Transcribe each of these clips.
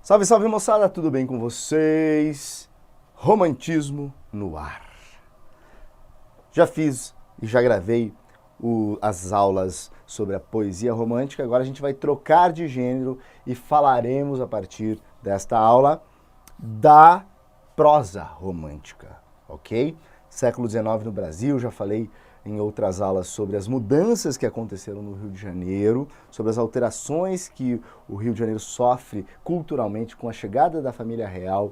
Salve, salve moçada, tudo bem com vocês? Romantismo no ar. Já fiz e já gravei as aulas sobre a poesia romântica, agora a gente vai trocar de gênero e falaremos a partir desta aula da prosa romântica, ok? Século XIX no Brasil, já falei em outras aulas sobre as mudanças que aconteceram no Rio de Janeiro, sobre as alterações que o Rio de Janeiro sofre culturalmente com a chegada da família real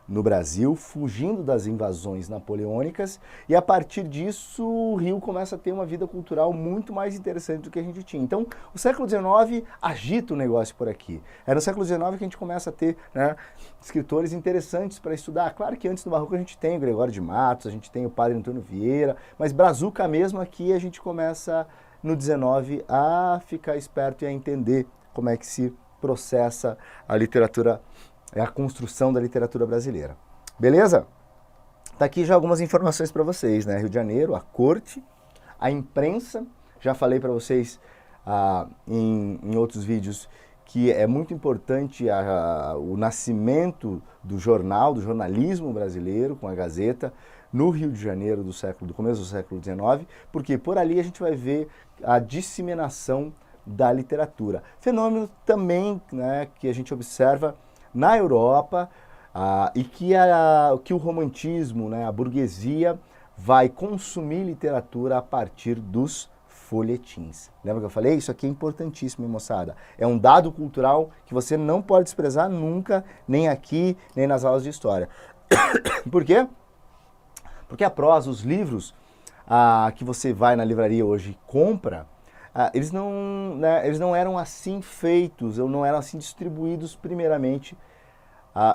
no Brasil, fugindo das invasões napoleônicas, e a partir disso o Rio começa a ter uma vida cultural muito mais interessante do que a gente tinha. Então, o século XIX agita o negócio por aqui. É no século XIX que a gente começa a ter, né, escritores interessantes para estudar. Claro que antes do Barroco a gente tem o Gregório de Matos, a gente tem o Padre Antônio Vieira, mas Brazuca mesmo aqui a gente começa no XIX a ficar esperto e a entender como é que se processa a literatura, a construção da literatura brasileira. Beleza? Tá aqui já algumas informações para vocês, né? Rio de Janeiro, a corte, a imprensa. Já falei para vocês em outros vídeos que é muito importante o nascimento do jornal, do jornalismo brasileiro, com a Gazeta, no Rio de Janeiro do começo do século XIX, porque por ali a gente vai ver a disseminação da literatura. Fenômeno também, né, que a gente observa na Europa, e que o romantismo, né, a burguesia, vai consumir literatura a partir dos folhetins. Lembra que eu falei? Isso aqui é importantíssimo, moçada. É um dado cultural que você não pode desprezar nunca, nem aqui, nem nas aulas de história. Por quê? Porque a prosa, os livros que você vai na livraria hoje e compra, eles não eram assim feitos, ou não eram assim distribuídos primeiramente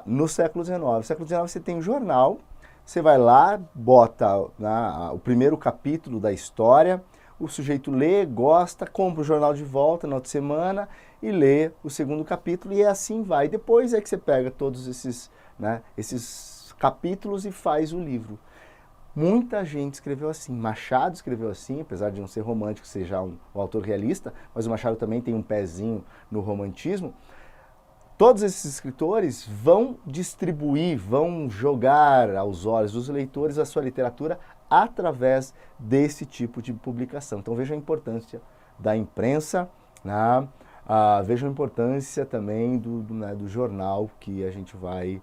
no século XIX. No século XIX você tem um jornal, você vai lá, bota o primeiro capítulo da história, o sujeito lê, gosta, compra o jornal de volta na outra semana e lê o segundo capítulo e assim vai. Depois é que você pega todos esses capítulos e faz o livro. Muita gente escreveu assim, Machado escreveu assim, apesar de não ser romântico, ser já um autor realista, mas o Machado também tem um pezinho no romantismo. Todos esses escritores vão distribuir, vão jogar aos olhos dos leitores a sua literatura através desse tipo de publicação. Então vejam a importância da imprensa, né? Vejam a importância também do jornal que a gente vai,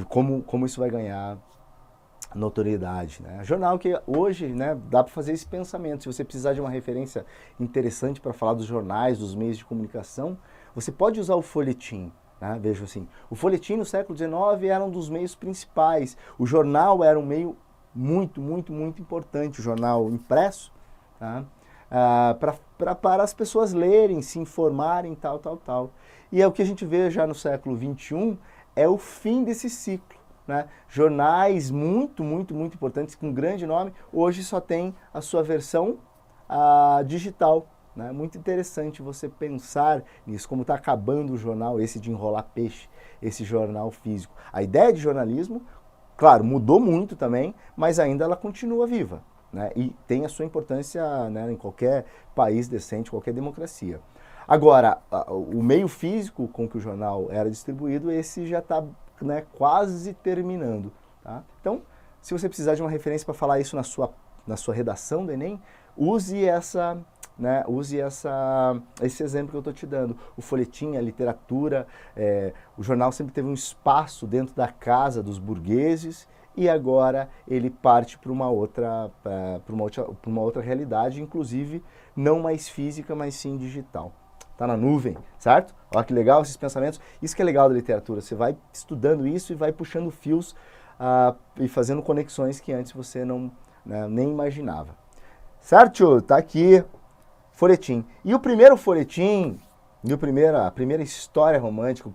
como isso vai ganhar notoriedade, né? Jornal que hoje, né, dá para fazer esse pensamento. Se você precisar de uma referência interessante para falar dos jornais, dos meios de comunicação, você pode usar o folhetim. Né? Veja assim, o folhetim no século XIX era um dos meios principais. O jornal era um meio muito, muito, muito importante, o jornal impresso, tá? Para as pessoas lerem, se informarem, tal, tal, tal. E é o que a gente vê já no século XXI, é o fim desse ciclo. Né? Jornais muito, muito, muito importantes, com grande nome, hoje só tem a sua versão digital. Né? Muito interessante você pensar nisso, como está acabando o jornal, esse de enrolar peixe, esse jornal físico. A ideia de jornalismo, claro, mudou muito também, mas ainda ela continua viva. Né? E tem a sua importância, né, em qualquer país decente, qualquer democracia. Agora, o meio físico com que o jornal era distribuído, esse já está, né, quase terminando. Tá? Então, se você precisar de uma referência para falar isso na sua redação do Enem, use esse exemplo que eu estou te dando. O folhetim, a literatura, o jornal sempre teve um espaço dentro da casa dos burgueses e agora ele parte para uma outra realidade, inclusive não mais física, mas sim digital. Está na nuvem, certo? Olha que legal esses pensamentos. Isso que é legal da literatura. Você vai estudando isso e vai puxando fios e fazendo conexões que antes você nem imaginava. Certo? Tá aqui, folhetim. E o primeiro folhetim, a primeira história romântica,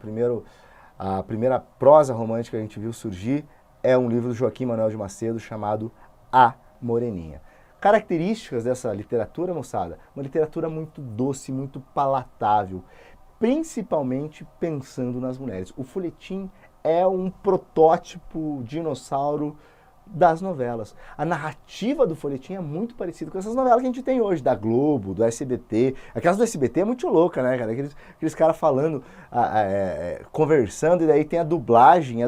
a primeira prosa romântica que a gente viu surgir é um livro do Joaquim Manuel de Macedo chamado A Moreninha. Características dessa literatura, moçada, uma literatura muito doce, muito palatável, principalmente pensando nas mulheres. O folhetim é um protótipo dinossauro das novelas. A narrativa do folhetim é muito parecida com essas novelas que a gente tem hoje, da Globo, do SBT. Aquelas do SBT é muito louca, né, cara? Aqueles caras falando, conversando, e daí tem a dublagem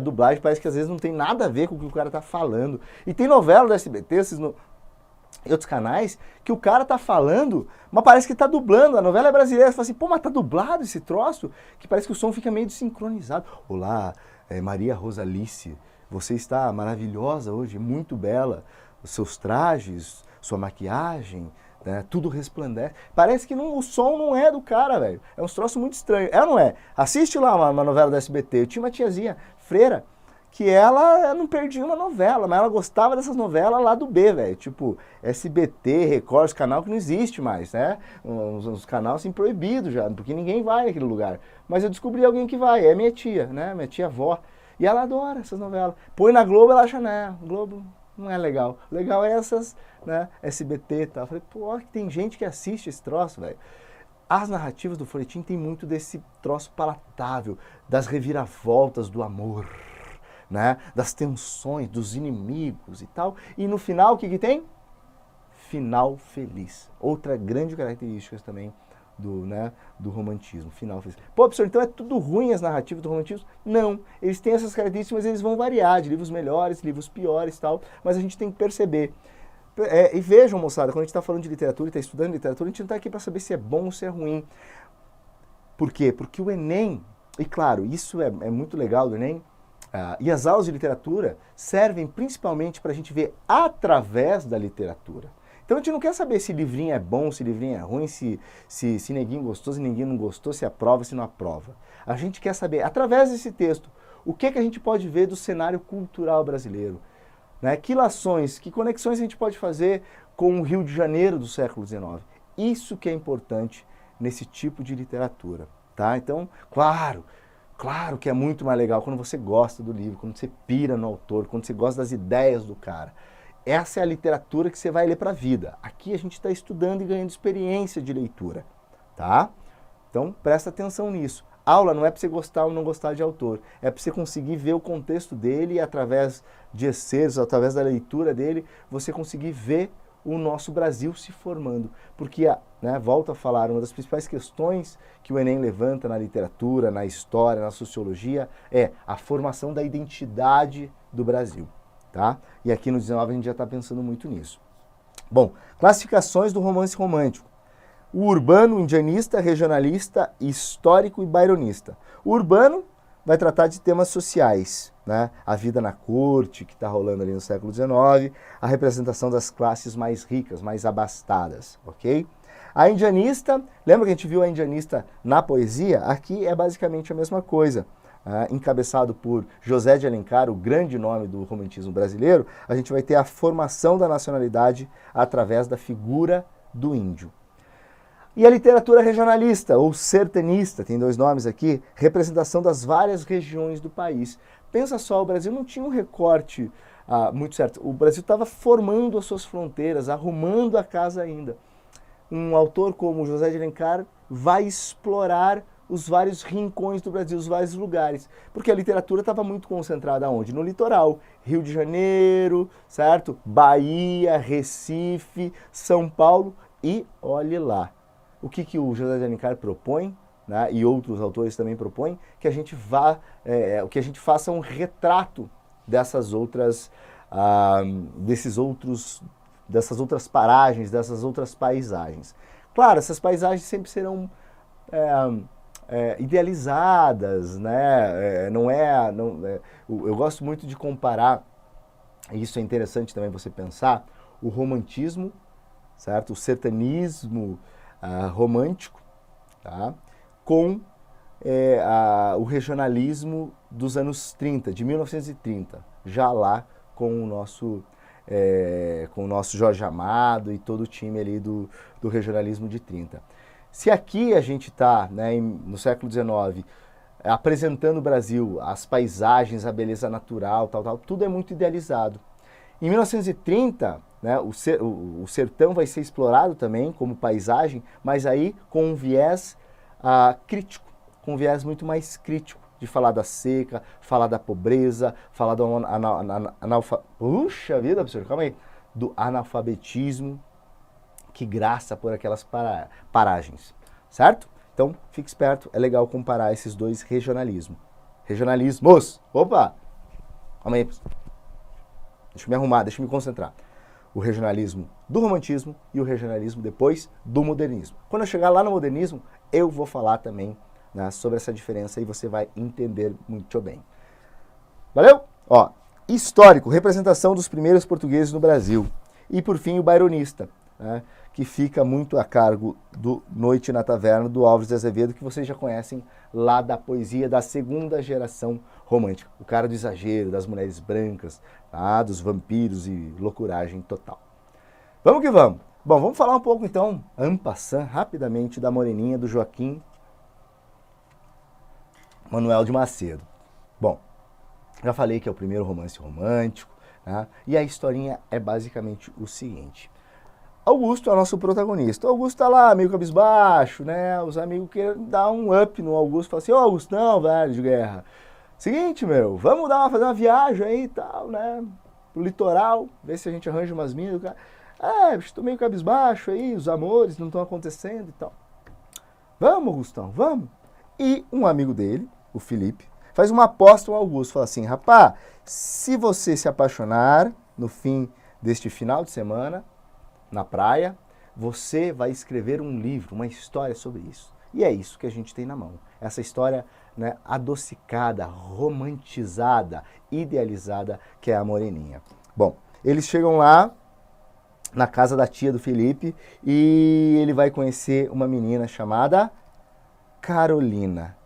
parece que às vezes não tem nada a ver com o que o cara tá falando. E tem novela do SBT, e outros canais, que o cara tá falando, mas parece que tá dublando. A novela é brasileira, você fala assim, pô, mas tá dublado esse troço? Que parece que o som fica meio desincronizado. Olá, Maria Rosalice, você está maravilhosa hoje, muito bela. Os seus trajes, sua maquiagem, né, tudo resplandece. Parece que o som não é do cara, velho. É um troço muito estranho. É ou não é? Assiste lá uma novela do SBT. Eu tinha uma tiazinha, freira, que ela não perdia uma novela, mas ela gostava dessas novelas lá do B, velho. Tipo, SBT, Record, os canal que não existe mais, né? Uns canais assim proibidos já, porque ninguém vai naquele lugar. Mas eu descobri alguém que vai, é minha tia, né? Minha tia-avó. E ela adora essas novelas. Põe na Globo, ela acha, né? Globo não é legal. Legal é essas, né? SBT e tal. Eu falei, pô, tem gente que assiste esse troço, velho. As narrativas do folhetim tem muito desse troço palatável, das reviravoltas do amor, né? Das tensões, dos inimigos e tal. E no final, o que tem? Final feliz. Outra grande característica também do romantismo. Final feliz. Pô, professor, então é tudo ruim as narrativas do romantismo? Não. Eles têm essas características, mas eles vão variar, de livros melhores, livros piores e tal. Mas a gente tem que perceber. E vejam, moçada, quando a gente está falando de literatura e está estudando literatura, a gente não está aqui para saber se é bom ou se é ruim. Por quê? Porque o Enem, e claro, isso é muito legal do Enem, e as aulas de literatura servem principalmente para a gente ver através da literatura. Então a gente não quer saber se livrinho é bom, se livrinho é ruim, se neguinho gostou, se ninguém não gostou, se aprova, se não aprova. A gente quer saber, através desse texto, o que a gente pode ver do cenário cultural brasileiro. Né? Que lações, que conexões a gente pode fazer com o Rio de Janeiro do século XIX. Isso que é importante nesse tipo de literatura. Tá? Então, claro que é muito mais legal quando você gosta do livro, quando você pira no autor, quando você gosta das ideias do cara. Essa é a literatura que você vai ler para a vida. Aqui a gente está estudando e ganhando experiência de leitura. Tá? Então, presta atenção nisso. Aula não é para você gostar ou não gostar de autor, é para você conseguir ver o contexto dele e através de excertos, através da leitura dele, você conseguir ver o nosso Brasil se formando. Porque, volto a falar, uma das principais questões que o Enem levanta na literatura, na história, na sociologia, é a formação da identidade do Brasil. Tá? E aqui no 19 a gente já está pensando muito nisso. Bom, classificações do romance romântico. O urbano, indianista, regionalista, histórico e baironista. O urbano vai tratar de temas sociais, né? A vida na corte, que está rolando ali no século XIX, a representação das classes mais ricas, mais abastadas, ok? A indianista, lembra que a gente viu a indianista na poesia? Aqui é basicamente a mesma coisa. Encabeçado por José de Alencar, o grande nome do romantismo brasileiro, a gente vai ter a formação da nacionalidade através da figura do índio. E a literatura regionalista, ou sertanista, tem dois nomes aqui, representação das várias regiões do país. Pensa só, o Brasil não tinha um recorte muito certo. O Brasil estava formando as suas fronteiras, arrumando a casa ainda. Um autor como José de Alencar vai explorar os vários rincões do Brasil, os vários lugares. Porque a literatura estava muito concentrada onde? No litoral. Rio de Janeiro, certo? Bahia, Recife, São Paulo e olhe lá. O que o José de Alencar propõe, né, e outros autores também propõem, que a gente que a gente faça um retrato dessas outras, dessas outras paragens, dessas outras paisagens. Claro, essas paisagens sempre serão idealizadas, né? Eu gosto muito de comparar, e isso é interessante também você pensar, o romantismo, certo? O sertanismo romântico, tá? Com o regionalismo dos anos 30, de 1930, já lá com o nosso Jorge Amado e todo o time ali do regionalismo de 30. Se aqui a gente está, né, no século XIX, apresentando o Brasil, as paisagens, a beleza natural, tal, tudo é muito idealizado. Em 1930, né, o sertão vai ser explorado também como paisagem, mas aí com um viés crítico, com um viés muito mais crítico. de falar da seca, falar da pobreza, falar do puxa vida, professor, calma aí. Do analfabetismo que graça por aquelas paragens, certo? Então, fique esperto, é legal comparar esses dois regionalismos. Regionalismos! Opa! Calma aí. Deixa eu me arrumar, deixa eu me concentrar. O regionalismo do romantismo e o regionalismo depois do modernismo. Quando eu chegar lá no modernismo, eu vou falar também, né, sobre essa diferença e você vai entender muito bem. Valeu? Ó, histórico, representação dos primeiros portugueses no Brasil. E por fim o baironista, né, que fica muito a cargo do Noite na Taverna, do Álvares de Azevedo, que vocês já conhecem lá da poesia da segunda geração romântica. O cara do exagero, das mulheres brancas, tá, dos vampiros e loucuragem total. Vamos que vamos. Bom, vamos falar um pouco então, en passant, rapidamente, da Moreninha, do Joaquim Manuel de Macedo. Bom, já falei que é o primeiro romance romântico, né, e a historinha é basicamente o seguinte. Augusto é o nosso protagonista. O Augusto tá lá, meio cabisbaixo, né? Os amigos querem dar um up no Augusto. Falam assim, ô Augustão, velho de guerra. Seguinte, meu, vamos fazer uma viagem aí e tal, né? Pro litoral, ver se a gente arranja umas minas. Bicho, tô meio cabisbaixo aí, os amores não estão acontecendo e tal. Vamos, Augustão, vamos. E um amigo dele, o Felipe, faz uma aposta ao Augusto. Fala assim, rapá, se você se apaixonar no fim deste final de semana, na praia, você vai escrever um livro, uma história sobre isso. E é isso que a gente tem na mão. Essa história, né, adocicada, romantizada, idealizada, que é a Moreninha. Bom, eles chegam lá na casa da tia do Felipe e ele vai conhecer uma menina chamada Carolina.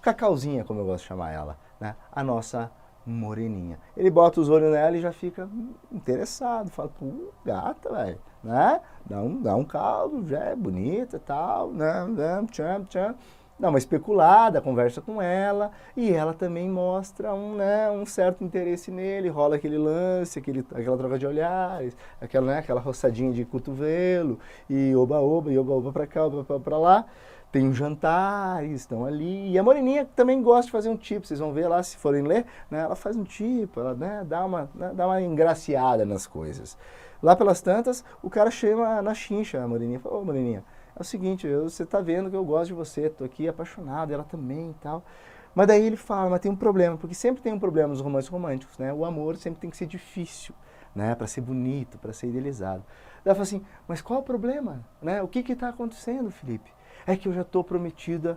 Cacauzinha, como eu gosto de chamar ela, né? A nossa Moreninha. Ele bota os olhos nela e já fica interessado. Fala, pô, gata, velho, né? Dá um caldo, já é bonita e tal, né? Dá uma especulada, conversa com ela e ela também mostra um certo interesse nele, rola aquele lance, aquela troca de olhares, aquela roçadinha de cotovelo e oba-oba, e oba-oba pra cá, oba pra lá. Tem um jantar, estão ali. E a Moreninha também gosta de fazer um tipo. Vocês vão ver lá, se forem ler, né, ela faz um tipo, ela, né, dá uma engraciada nas coisas. Lá pelas tantas, o cara chama na chincha a Moreninha. Fala, ô Moreninha, é o seguinte, você tá vendo que eu gosto de você, tô aqui apaixonado, ela também e tal. Mas daí ele fala, mas tem um problema, porque sempre tem um problema nos romances românticos, né? O amor sempre tem que ser difícil, né, para ser bonito, para ser idealizado. Daí ela fala assim, mas qual o problema? Né? O que está acontecendo, Felipe? É que eu já estou prometida,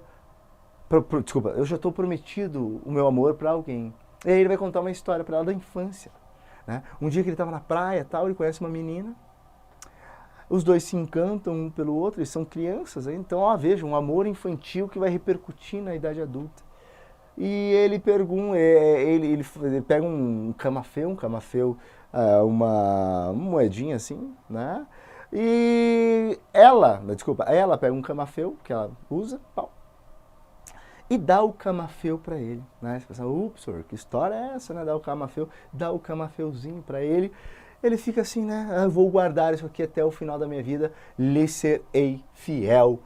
eu já estou prometido o meu amor para alguém. E aí ele vai contar uma história para ela da infância, né? Um dia que ele estava na praia, tal, ele conhece uma menina, os dois se encantam um pelo outro, eles são crianças, então, ó, veja, um amor infantil que vai repercutir na idade adulta. E ele pergunta, ele pega um camafeu, uma moedinha assim, né? E ela pega um camafeu que ela usa, pau, e dá o camafeu para ele, né? Você pensa, ups, senhor, que história é essa, né? Dá o camafeuzinho para ele. Ele fica assim, né? Eu vou guardar isso aqui até o final da minha vida, lhe serei fiel,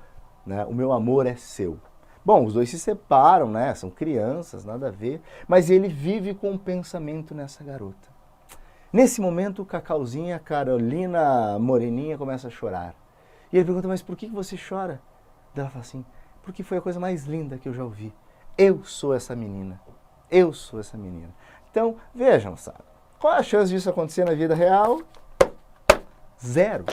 né? O meu amor é seu. Bom, os dois se separam, né? São crianças, nada a ver, mas ele vive com um pensamento nessa garota. Nesse momento, Cacauzinha, Carolina, Moreninha começa a chorar. E ele pergunta, mas por que você chora? Ela fala assim, porque foi a coisa mais linda que eu já ouvi. Eu sou essa menina. Eu sou essa menina. Então, vejam, sabe? Qual é a chance disso acontecer na vida real? Zero,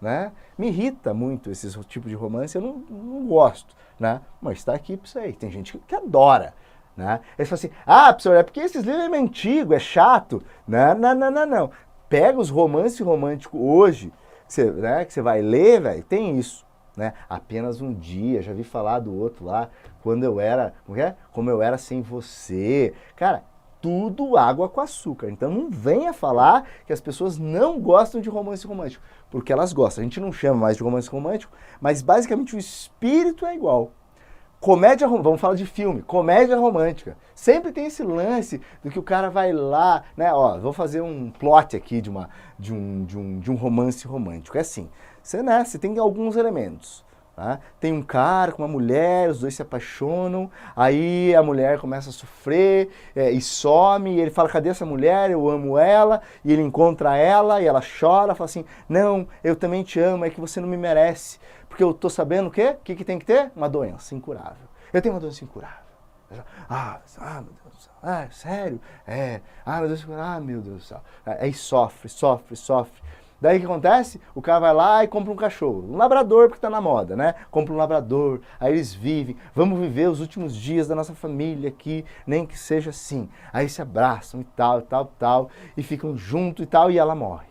né? Me irrita muito esse tipo de romance, eu não gosto, né? Mas está aqui para isso aí. Tem gente que adora. Né? Eles falam assim, professor, é porque esses livros é antigo, é chato. Não. Pega os romances românticos hoje, que você vai ler, velho, tem isso. Né? Apenas um dia, já vi falar do outro lá, como eu era sem você. Cara, tudo água com açúcar. Então não venha falar que as pessoas não gostam de romance romântico, porque elas gostam. A gente não chama mais de romance romântico, mas basicamente o espírito é igual. Comédia, vamos falar de filme, comédia romântica. Sempre tem esse lance do que o cara vai lá, né? Ó, vou fazer um plot aqui de um romance romântico. É assim, você tem alguns elementos. Tá? Tem um cara com uma mulher, os dois se apaixonam, aí a mulher começa a sofrer e some, e ele fala, cadê essa mulher? Eu amo ela, e ele encontra ela, e ela chora, fala assim, não, eu também te amo, é que você não me merece, porque eu tô sabendo o quê? O que tem que ter? Uma doença incurável. Eu tenho uma doença incurável. Meu Deus do céu, sério? Meu Deus do céu. Aí sofre. Daí o que acontece? O cara vai lá e compra um cachorro, um labrador, porque tá na moda, né? Compra um labrador, aí eles vivem, vamos viver os últimos dias da nossa família aqui, nem que seja assim. Aí se abraçam e tal, e ficam juntos e tal, e ela morre.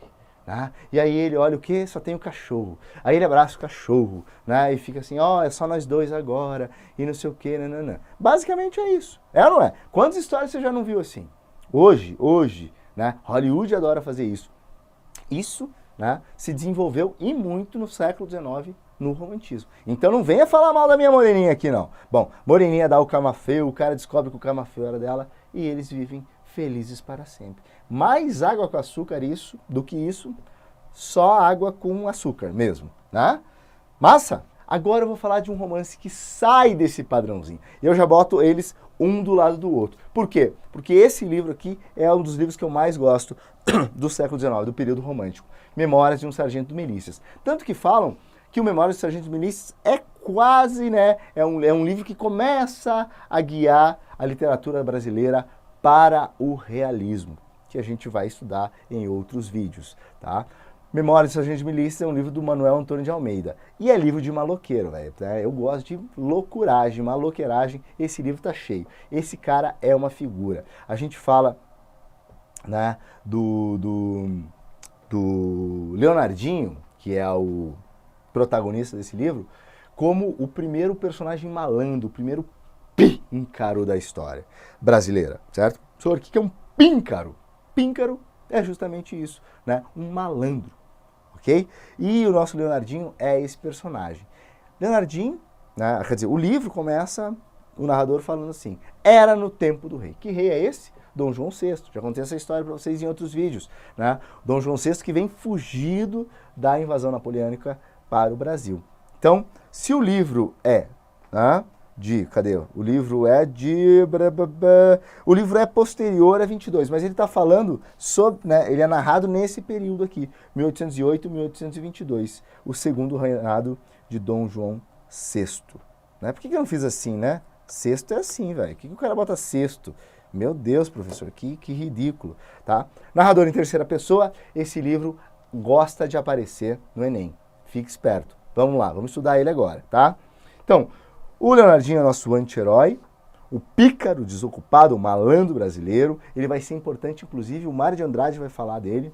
Né? E aí ele olha o quê? Só tem o cachorro. Aí ele abraça o cachorro, né? E fica assim, é só nós dois agora, e não sei o quê, nananã. Basicamente é isso. É ou não é? Quantas histórias você já não viu assim? Hoje, né? Hollywood adora fazer isso. Isso, né, se desenvolveu e muito no século XIX no romantismo. Então não venha falar mal da minha moreninha aqui, não. Bom, moreninha dá o camafeu, o cara descobre que o camafeu era dela e eles vivem felizes para sempre. Mais água com açúcar do que isso, só água com açúcar mesmo, né? Massa? Agora eu vou falar de um romance que sai desse padrãozinho. E eu já boto eles um do lado do outro. Por quê? Porque esse livro aqui é um dos livros que eu mais gosto do século XIX, do período romântico. Memórias de um Sargento de Milícias. Tanto que falam que o Memórias de um Sargento de Milícias é quase, né, é um livro que começa a guiar a literatura brasileira para o realismo, que a gente vai estudar em outros vídeos, tá? Memórias de Sargento de Milícias é um livro do Manuel Antônio de Almeida. E é livro de maloqueiro, velho. Eu gosto de loucuragem, maloqueiragem. Esse livro tá cheio. Esse cara é uma figura. A gente fala, né, do Leonardinho, que é o protagonista desse livro, como o primeiro personagem malandro, o primeiro píncaro da história brasileira, certo? Senhor, o que é um píncaro? Píncaro é justamente isso, né? Um malandro, ok? E o nosso Leonardinho é esse personagem. Leonardinho, né, quer dizer, o livro começa, o narrador falando assim, era no tempo do rei. Que rei é esse? Dom João VI. Já contei essa história para vocês em outros vídeos, né? Dom João VI que vem fugido da invasão napoleônica para o Brasil. Então, se o livro é, né, cadê? O livro é de... O livro é posterior a 22, mas ele está falando sobre, né, ele é narrado nesse período aqui, 1808 1822, o segundo reinado de Dom João VI. Né? Por que eu não fiz assim, né? Sexto é assim, velho. Por que o cara bota sexto? Meu Deus, professor, que ridículo, tá? Narrador em terceira pessoa, esse livro gosta de aparecer no Enem. Fique esperto. Vamos lá, vamos estudar ele agora, tá? Então, o Leonardinho é nosso anti-herói, o pícaro desocupado, o malandro brasileiro. Ele vai ser importante, inclusive, o Mário de Andrade vai falar dele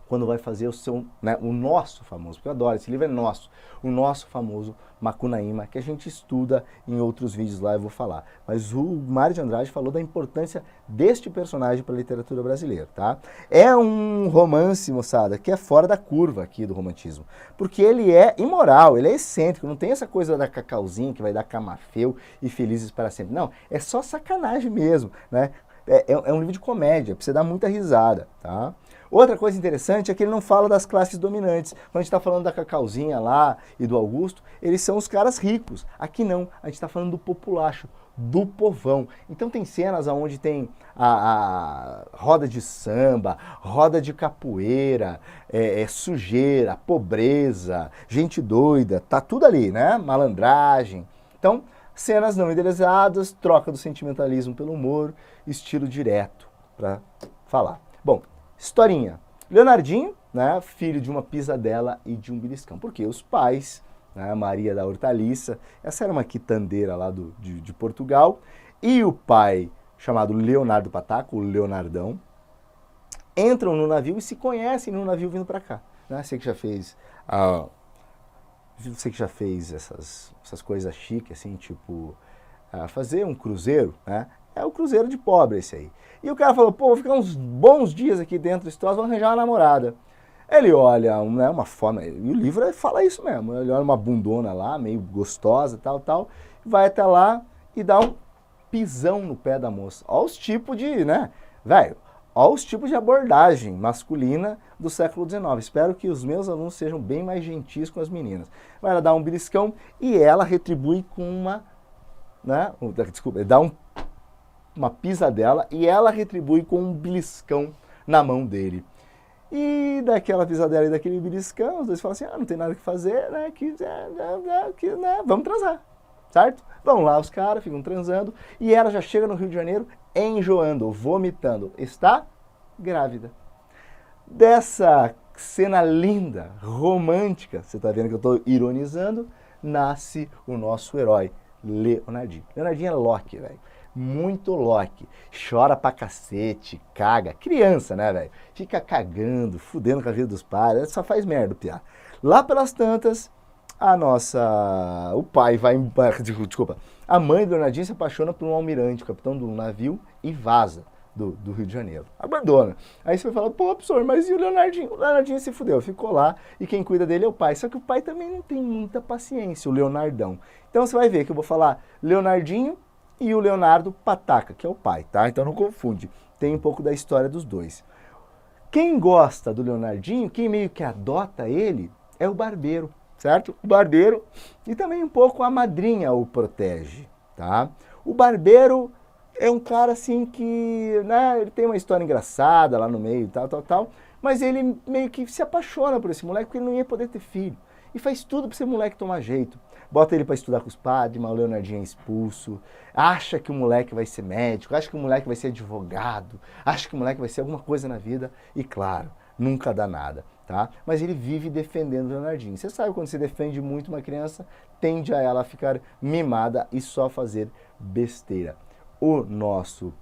quando vai fazer o seu, né, o nosso famoso, porque eu adoro, esse livro é nosso, o nosso famoso Macunaíma, que a gente estuda em outros vídeos lá, eu vou falar. Mas o Mário de Andrade falou da importância deste personagem para a literatura brasileira, tá? É um romance, moçada, que é fora da curva aqui do romantismo, porque ele é imoral, ele é excêntrico, não tem essa coisa da Cacauzinho que vai dar camafeu e felizes para sempre. Não, é só sacanagem mesmo, né? É um livro de comédia, pra você dar muita risada, tá? Outra coisa interessante é que ele não fala das classes dominantes. Quando a gente está falando da Cacauzinha lá e do Augusto, eles são os caras ricos. Aqui não, a gente está falando do populacho, do povão. Então tem cenas onde tem a roda de samba, roda de capoeira, sujeira, pobreza, gente doida, tá tudo ali, né? Malandragem. Então, cenas não idealizadas, troca do sentimentalismo pelo humor, estilo direto para falar. Bom, historinha. Leonardinho, né, filho de uma pisadela e de um beliscão. Porque os pais, né, Maria da Hortaliça, essa era uma quitandeira lá de Portugal, e o pai, chamado Leonardo Pataco, o Leonardão, entram no navio e se conhecem no navio vindo para cá. Né? Você que já fez essas coisas chiques, assim, tipo, fazer um cruzeiro, né? É o cruzeiro de pobre esse aí. E o cara falou, pô, vou ficar uns bons dias aqui dentro desse troço, vou arranjar uma namorada. Ele olha, né, uma forma, e o livro fala isso mesmo, ele olha uma bundona lá, meio gostosa, tal, vai até lá e dá um pisão no pé da moça. Olha os tipos de, né, velho, Olha os tipos de abordagem masculina do século XIX. Espero que os meus alunos sejam bem mais gentis com as meninas. Vai ela dar um beliscão e ela retribui com uma... Né? Desculpa, dá uma pisadela e ela retribui com um beliscão na mão dele. E daquela pisadela e daquele beliscão, os dois falam assim, não tem nada que fazer, né? Né? Vamos transar, certo? Vão lá os caras, ficam transando, e ela já chega no Rio de Janeiro enjoando, vomitando. Está grávida. Dessa cena linda, romântica, você está vendo que eu estou ironizando, nasce o nosso herói, Leonardinho. Leonardinho é Loki, velho. Muito Loki. Chora pra cacete, caga. Criança, né, velho? Fica cagando, fudendo com a vida dos pais. Só faz merda, piá. Lá pelas tantas, o pai vai... Desculpa. A mãe do Leonardinho se apaixona por um almirante, capitão do navio, e vaza do Rio de Janeiro. Abandona. Aí você vai falar, pô, professor, mas e o Leonardinho? O Leonardinho se fudeu, ficou lá, e quem cuida dele é o pai. Só que o pai também não tem muita paciência, o Leonardão. Então você vai ver que eu vou falar Leonardinho e o Leonardo Pataca, que é o pai, tá? Então não confunde. Tem um pouco da história dos dois. Quem gosta do Leonardinho, quem meio que adota ele, é o barbeiro, certo? O barbeiro e também um pouco a madrinha o protege, tá? O barbeiro é um cara assim que, né, ele tem uma história engraçada lá no meio, tal, mas ele meio que se apaixona por esse moleque porque ele não ia poder ter filho. E faz tudo para esse moleque tomar jeito. Bota ele para estudar com os padres, mas o Leonardinho é expulso. Acha que o moleque vai ser médico, acha que o moleque vai ser advogado, acha que o moleque vai ser alguma coisa na vida. E claro, nunca dá nada, tá? Mas ele vive defendendo o Leonardinho. Você sabe quando você defende muito uma criança, tende a ela ficar mimada e só fazer besteira. O nosso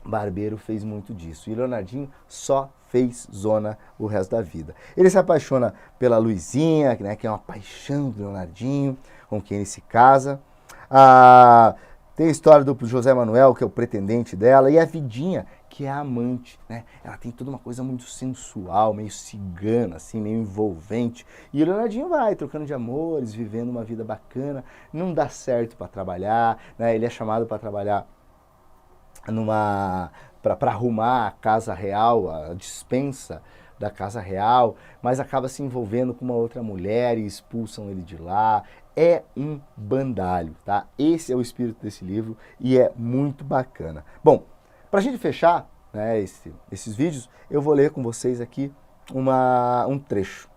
barbeiro fez muito disso. E o Leonardinho só fez zona o resto da vida. Ele se apaixona pela Luizinha, né, que é uma paixão do Leonardinho, com quem ele se casa. Tem a história do José Manuel, que é o pretendente dela, e a Vidinha, que é a amante, né? Ela tem toda uma coisa muito sensual, meio cigana, assim, meio envolvente. E o Leonardinho vai trocando de amores, vivendo uma vida bacana. Não dá certo para trabalhar, né? Ele é chamado para trabalhar para arrumar a casa real, a despensa da casa real, mas acaba se envolvendo com uma outra mulher e expulsam ele de lá. É um bandalho, tá? Esse é o espírito desse livro e é muito bacana. Bom, para a gente fechar, né, esses vídeos, eu vou ler com vocês aqui um trecho.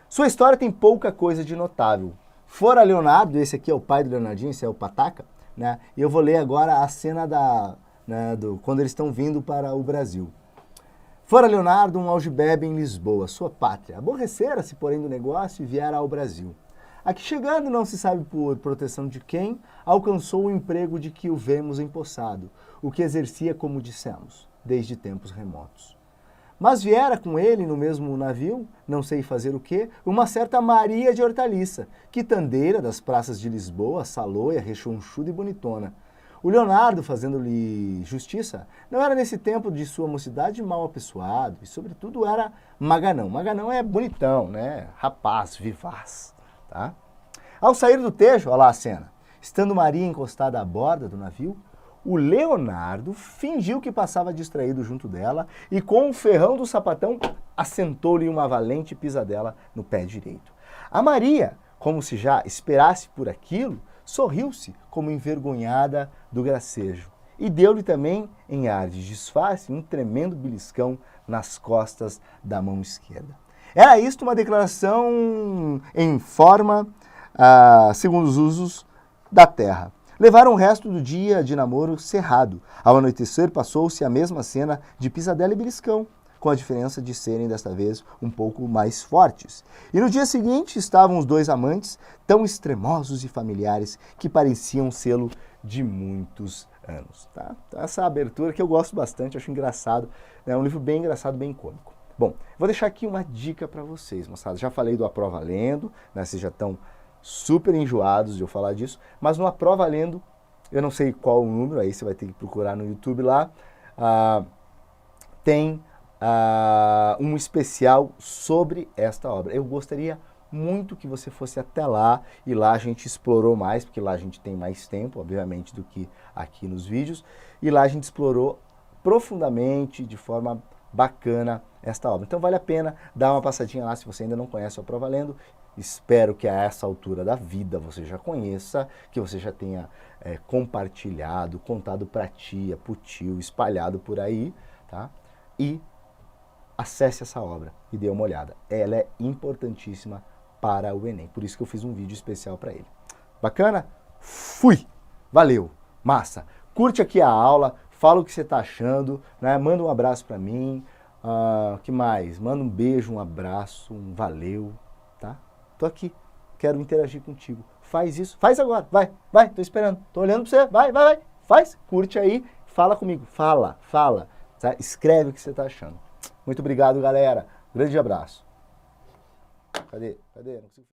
Sua história tem pouca coisa de notável. Fora Leonardo, esse aqui é o pai do Leonardinho, esse é o Pataca, né? E eu vou ler agora a cena quando eles estão vindo para o Brasil. Fora Leonardo, um algibebe em Lisboa, sua pátria. Aborrecera-se, porém, do negócio e viera ao Brasil. Aqui chegando, não se sabe por proteção de quem, alcançou o emprego de que o vemos empossado, o que exercia, como dissemos, desde tempos remotos. Mas viera com ele, no mesmo navio, não sei fazer o quê, uma certa Maria de Hortaliça, quitandeira das praças de Lisboa, saloia, rechonchuda e bonitona. O Leonardo, fazendo-lhe justiça, não era nesse tempo de sua mocidade mal apessoado, e sobretudo era maganão. Maganão é bonitão, né? Rapaz, vivaz, tá? Ao sair do Tejo, olha lá a cena, estando Maria encostada à borda do navio, o Leonardo fingiu que passava distraído junto dela e com o ferrão do sapatão assentou-lhe uma valente pisadela no pé direito. A Maria, como se já esperasse por aquilo, sorriu-se como envergonhada do gracejo e deu-lhe também, em ar de disfarce, um tremendo beliscão nas costas da mão esquerda. Era isto uma declaração em forma, segundo os usos da terra. Levaram o resto do dia de namoro cerrado. Ao anoitecer passou-se a mesma cena de pisadela e beliscão, com a diferença de serem, desta vez, um pouco mais fortes. E no dia seguinte estavam os dois amantes, tão extremosos e familiares, que pareciam sê-lo de muitos anos. Tá? Essa abertura que eu gosto bastante, acho engraçado, é um livro bem engraçado, bem cômico. Bom, vou deixar aqui uma dica para vocês, moçada. Já falei do Aprova Lendo, né? Vocês já estão super enjoados de eu falar disso, mas no Aprova Lendo, eu não sei qual o número, aí você vai ter que procurar no YouTube lá, tem um especial sobre esta obra. Eu gostaria muito que você fosse até lá, e lá a gente explorou mais, porque lá a gente tem mais tempo, obviamente, do que aqui nos vídeos, e lá a gente explorou profundamente, de forma bacana, esta obra. Então vale a pena dar uma passadinha lá se você ainda não conhece o Provalendo. Espero que a essa altura da vida você já conheça, que você já tenha compartilhado, contado para tia, pro tio, espalhado por aí, tá? E acesse essa obra e dê uma olhada. Ela é importantíssima para o Enem, por isso que eu fiz um vídeo especial para ele. Bacana? Fui! Valeu! Massa! Curte aqui a aula, fala o que você está achando, né? Manda um abraço para mim, que mais? Manda um beijo, um abraço, um valeu, tá? Tô aqui, quero interagir contigo. Faz isso, faz agora, vai, tô esperando, tô olhando para você, vai, faz, curte aí, fala comigo, fala, tá? Escreve o que você está achando. Muito obrigado, galera. Grande abraço. Cadê? Não consigo...